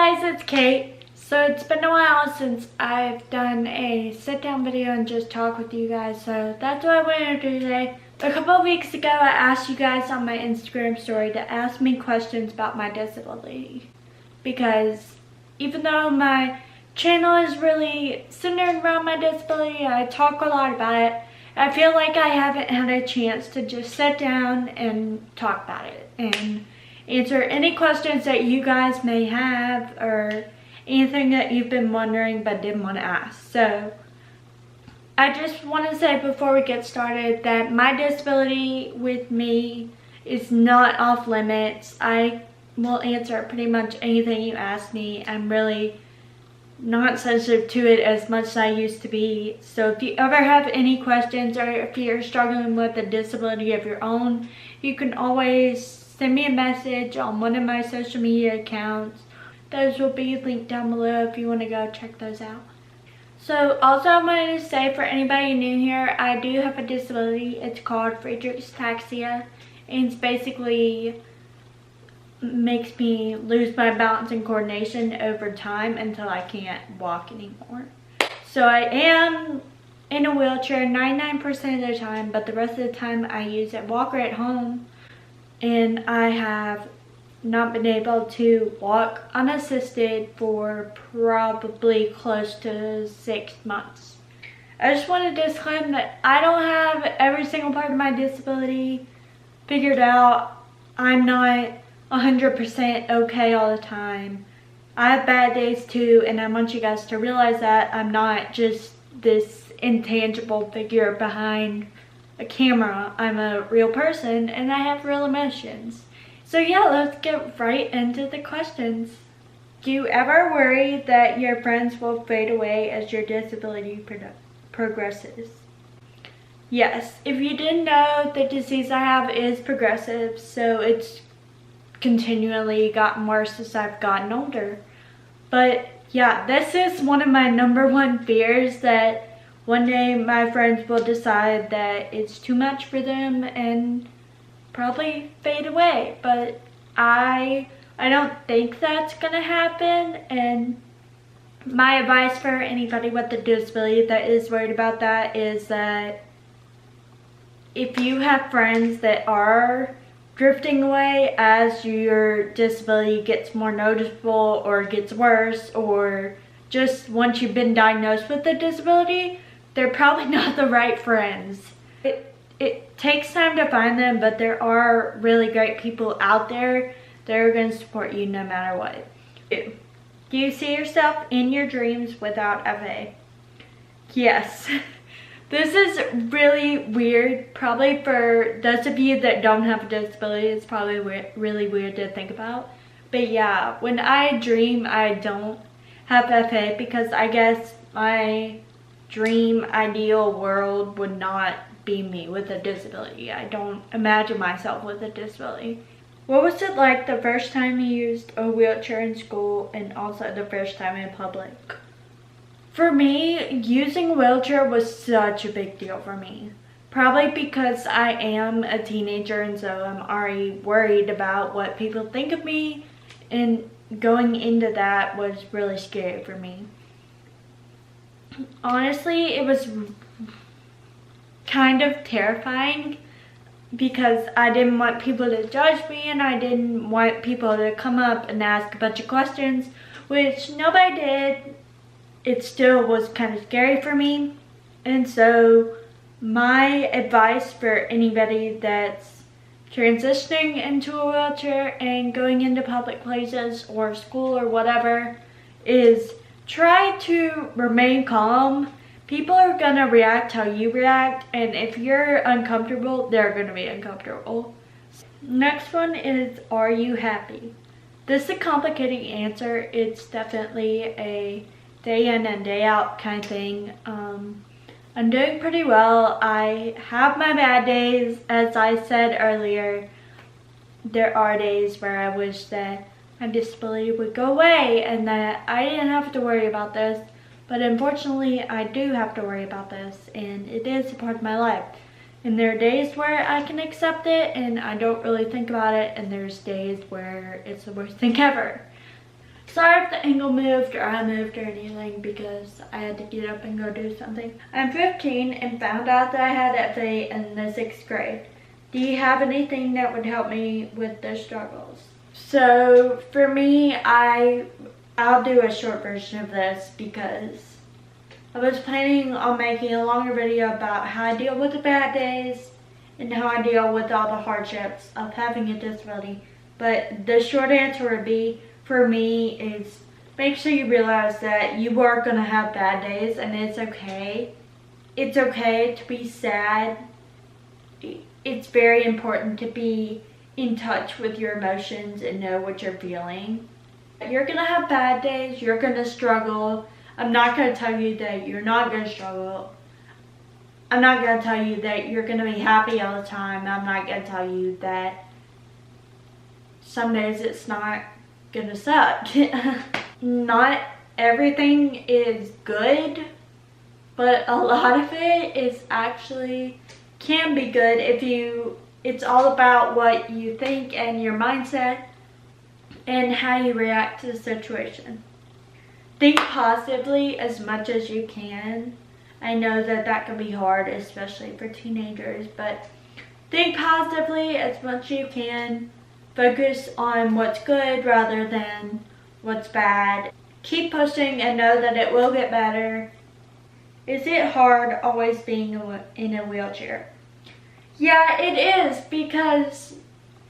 guys, it's Kate. So it's been a while since I've done a sit down video and just talk with you guys, so that's what I wanted to do today. A couple of weeks ago I asked you guys on my Instagram story to ask me questions about my disability, because even though my channel is really centered around my disability, I talk a lot about it, I feel like I haven't had a chance to just sit down and talk about it and answer any questions that you guys may have or anything that you've been wondering but didn't want to ask. So I just want to say before we get started that my disability with me is not off limits. I will answer pretty much anything you ask me. I'm really not sensitive to it as much as I used to be. So if you ever have any questions or if you're struggling with a disability of your own, you can always send me a message on one of my social media accounts. Those will be linked down below if you want to go check those out. So also I wanted to say, for anybody new here, I do have a disability. It's called Friedreich's Ataxia, and it's basically makes me lose my balance and coordination over time until I can't walk anymore. So I am in a wheelchair 99% of the time, but the rest of the time I use a walker at home, and I have not been able to walk unassisted for probably close to 6 months. I just want to disclaim that I don't have every single part of my disability figured out. I'm not 100% okay all the time. I have bad days too, and I want you guys to realize that I'm not just this intangible figure behind a camera. I'm a real person and I have real emotions. So yeah, let's get right into the questions. Do you ever worry that your friends will fade away as your disability progresses? Yes, if you didn't know, the disease I have is progressive, so it's continually gotten worse as I've gotten older. But yeah, this is one of my #1 fears, that one day my friends will decide that it's too much for them and probably fade away. But I don't think that's gonna happen, and my advice for anybody with a disability that is worried about that is that if you have friends that are drifting away as your disability gets more noticeable or gets worse, or just once you've been diagnosed with a disability, they're probably not the right friends. It takes time to find them, but there are really great people out there that are going to support you no matter what. Do you see yourself in your dreams without FA? Yes. This is really weird. Probably for those of you that don't have a disability, it's probably really weird to think about. But yeah, when I dream, I don't have FA because I guess my dream ideal world would not be me with a disability. I don't imagine myself with a disability. What was it like the first time you used a wheelchair in school, and also the first time in public? For me, using a wheelchair was such a big deal for me. Probably because I am a teenager, and so I'm already worried about what people think of me, and going into that was really scary for me. Honestly, it was kind of terrifying because I didn't want people to judge me, and I didn't want people to come up and ask a bunch of questions, which nobody did. It still was kind of scary for me. And so my advice for anybody that's transitioning into a wheelchair and going into public places or school or whatever is try to remain calm. People are gonna react how you react, and if you're uncomfortable, they're gonna be uncomfortable. Next one is, are you happy? This is a complicated answer. It's definitely a day in and day out kind of thing. I'm doing pretty well. I have my bad days. As I said earlier, there are days where I wish that my disability would go away and that I didn't have to worry about this. But unfortunately, I do have to worry about this, and it is a part of my life. And there are days where I can accept it and I don't really think about it, and there's days where it's the worst thing ever. Sorry if the angle moved or I moved or anything because I had to get up and go do something. I'm 15 and found out that I had FA in the 6th grade. Do you have anything that would help me with the struggles? So for me, I'll do a short version of this because I was planning on making a longer video about how I deal with the bad days and how I deal with all the hardships of having a disability. But the short answer would be, for me, is make sure you realize that you are going to have bad days and it's okay. It's okay to be sad. It's very important to be in touch with your emotions and know what you're feeling. You're going to have bad days. You're going to struggle. I'm not going to tell you that you're not going to struggle. I'm not going to tell you that you're going to be happy all the time. I'm not going to tell you that some days it's not going to suck. Not everything is good, but a lot of it is actually can be good if it's all about what you think and your mindset and how you react to the situation. Think positively as much as you can. I know that that can be hard, especially for teenagers, but think positively as much as you can. Focus on what's good rather than what's bad. Keep pushing and know that it will get better. Is it hard always being in a wheelchair? Yeah, it is, because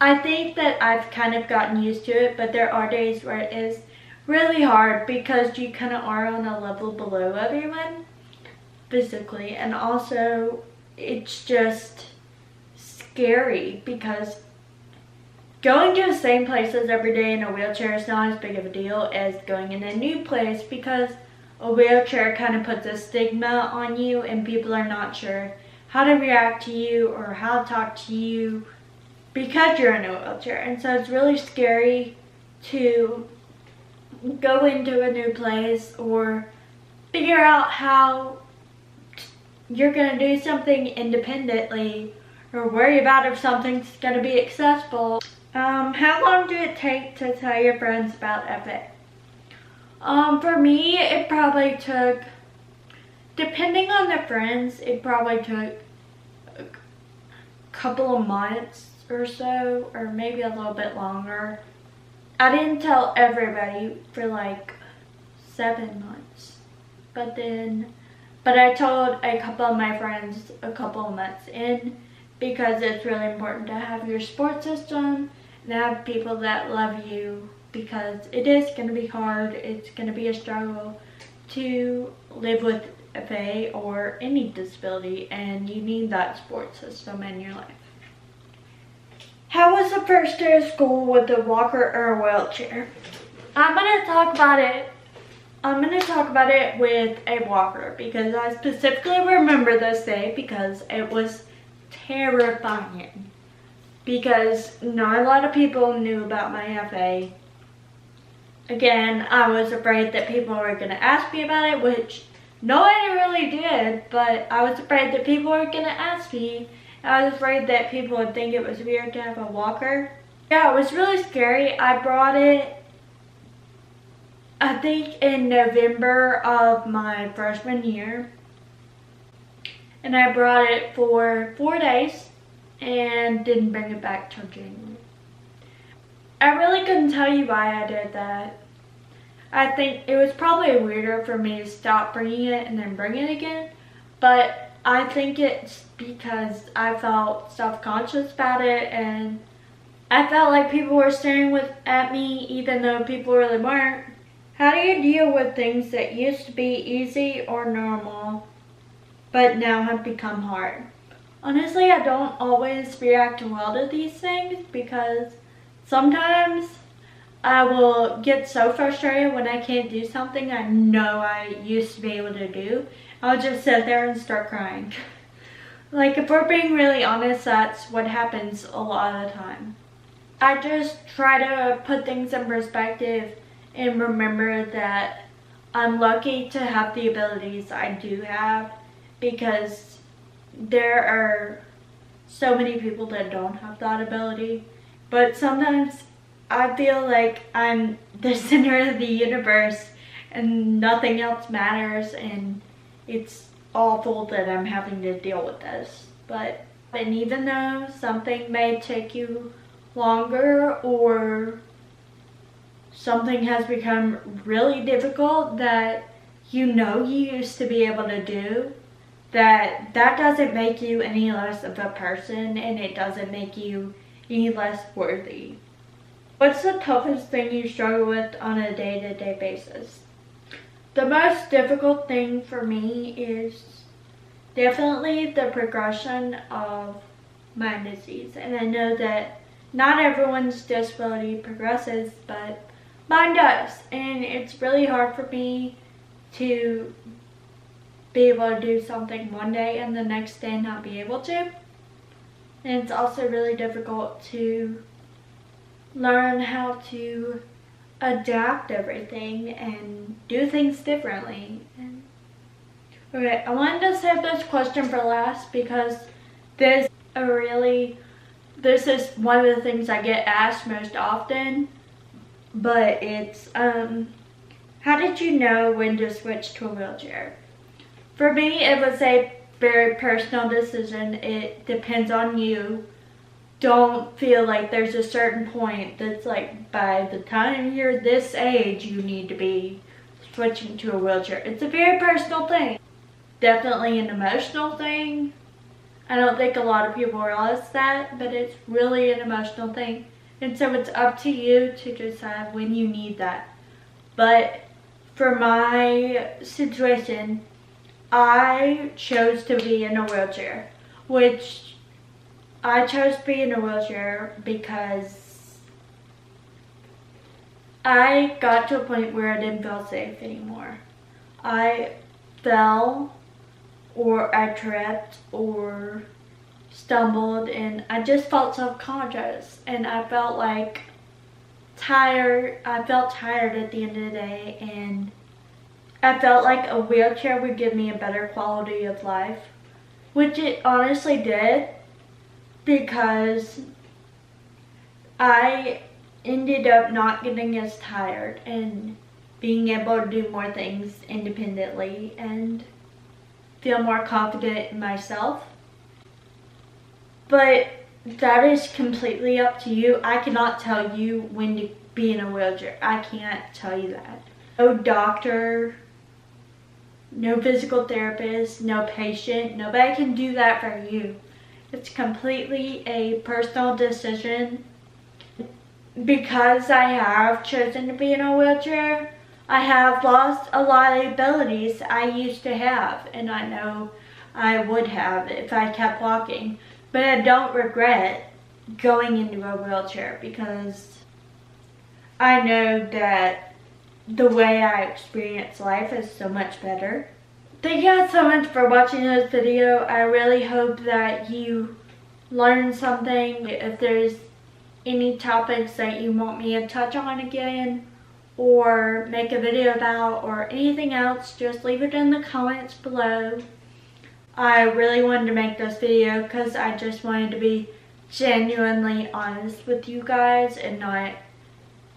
I think that I've kind of gotten used to it, but there are days where it is really hard because you kind of are on a level below everyone physically, and also it's just scary because going to the same places every day in a wheelchair is not as big of a deal as going in a new place, because a wheelchair kind of puts a stigma on you and people are not sure how to react to you or how to talk to you because you're in a wheelchair. And so it's really scary to go into a new place or figure out how you're going to do something independently or worry about if something's going to be accessible. How long did it take to tell your friends about FA? For me, it probably took, depending on the friends, it probably took a couple of months or so, or maybe a little bit longer. I didn't tell everybody for like 7 months, but I told a couple of my friends a couple of months in, because it's really important to have your support system and have people that love you, because it is going to be hard. It's going to be a struggle to live with FA or any disability, and you need that support system in your life. How was the first day of school with a walker or a wheelchair? I'm going to talk about it with a walker, because I specifically remember this day because it was terrifying. Because not a lot of people knew about my FA. Again, I was afraid that people were going to ask me about it, which nobody really did, but I was afraid that people were going to ask me. I was afraid that people would think it was weird to have a walker. Yeah, it was really scary. I brought it, I think, in November of my freshman year. And I brought it for 4 days and didn't bring it back till January. I really couldn't tell you why I did that. I think it was probably weirder for me to stop bringing it and then bring it again, but I think it's because I felt self-conscious about it, and I felt like people were staring at me even though people really weren't. How do you deal with things that used to be easy or normal but now have become hard? Honestly, I don't always react well to these things, because sometimes I will get so frustrated when I can't do something I know I used to be able to do. I'll just sit there and start crying. Like, if we're being really honest, that's what happens a lot of the time. I just try to put things in perspective and remember that I'm lucky to have the abilities I do have, because there are so many people that don't have that ability. But sometimes I feel like I'm the center of the universe and nothing else matters, and it's awful that I'm having to deal with this. And even though something may take you longer or something has become really difficult that you know you used to be able to do, that doesn't make you any less of a person, and it doesn't make you any less worthy. What's the toughest thing you struggle with on a day-to-day basis? The most difficult thing for me is definitely the progression of my disease. And I know that not everyone's disability progresses, but mine does. And it's really hard for me to be able to do something one day and the next day not be able to. And it's also really difficult to learn how to adapt everything and do things differently. Okay, I wanted to save this question for last because this is one of the things I get asked most often. But it's how did you know when to switch to a wheelchair? For me, it was a very personal decision. It depends on you. Don't feel like there's a certain point that's like, by the time you're this age, you need to be switching to a wheelchair. It's a very personal thing. Definitely an emotional thing. I don't think a lot of people realize that, but it's really an emotional thing. And so it's up to you to decide when you need that. But for my situation, I chose to be in a wheelchair, which I chose to be in a wheelchair because I got to a point where I didn't feel safe anymore. I fell, or I tripped, or stumbled, and I just felt self-conscious, and I felt like tired. I felt tired at the end of the day, and I felt like a wheelchair would give me a better quality of life, which it honestly did, because I ended up not getting as tired and being able to do more things independently and feel more confident in myself. But that is completely up to you. I cannot tell you when to be in a wheelchair. I can't tell you that. No doctor, no physical therapist, no patient, nobody can do that for you. It's completely a personal decision. Because I have chosen to be in a wheelchair, I have lost a lot of abilities I used to have, and I know I would have if I kept walking. But I don't regret going into a wheelchair because I know that the way I experience life is so much better. Thank you guys so much for watching this video. I really hope that you learned something. If there's any topics that you want me to touch on again or make a video about or anything else, just leave it in the comments below. I really wanted to make this video because I just wanted to be genuinely honest with you guys and not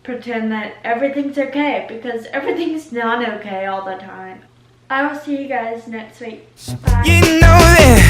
pretend that everything's okay, because everything's not okay all the time. I will see you guys next week. Bye.